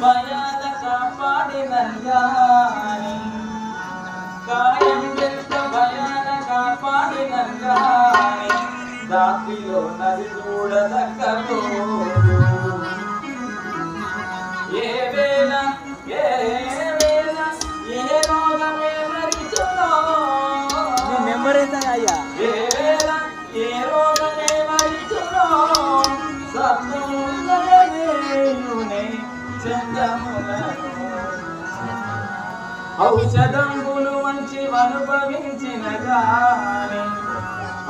భయానక పాడినంగాని కాయం ఎంత భయానక పాడినంగాని దాపిలో నది చూడదక్కదు ఏ వేళ ఏ వేళ ఏ రోగమే మరిచునో నెంబర్ ఎంత అయ్యా ఏ వేళ ఏ రోగమే మరిచునో సత్యమునే చందములను ఔషధంబులు మంచి అనుభవించిన గాని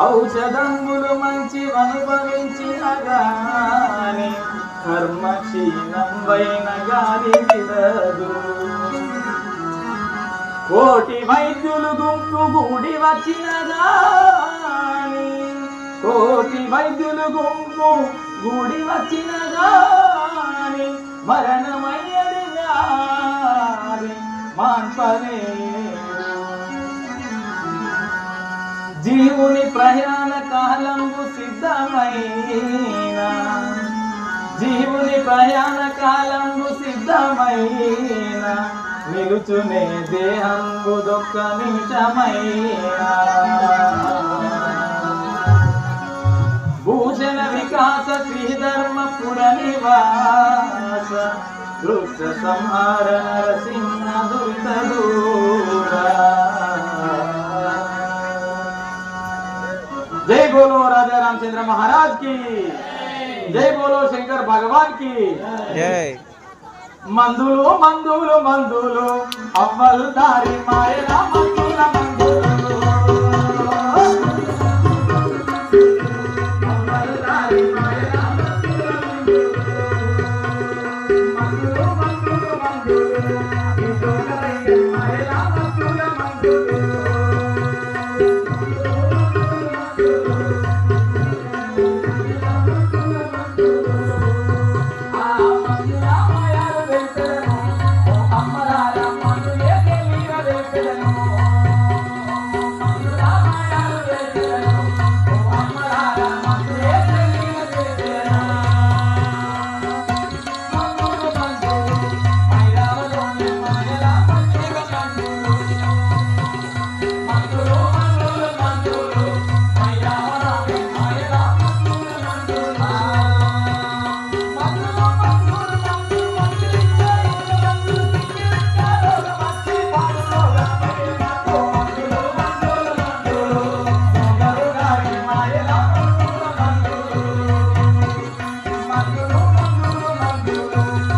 ఔషధంబులు మంచి అనుభవించిన గాని కర్మక్షీణం వైన గాలి తిరదు కోటి వైద్యులు గుంపు గూడి వచ్చిన గాని కోటి వైద్యులు గుంపు గూడి వచ్చిన గాని మరణమయ్యది వ్యాధి మాన్పలే జీవుని ప్రయాణ కాలంకు సిద్ధమైన జీవుని ప్రయాణ కాలంకు సిద్ధమైన నిలుచునే దేహంబు దొక్క నిమిషమైన భూషణ వికాస శ్రీధర్మ పుర నివాస దృశ్య సంహార నరసింహ దురిత దూర जय बोलो राजा रामचंद्र महाराज की जय बोलो शंकर भगवान की జై मंदुलु मंदुलु मंदुलु अव्वल दारी मायरा मंदुला मंदुलु अव्वल दारी मायरा मंदुला मंदुलु मंदुलु मंदुलु मंदुलु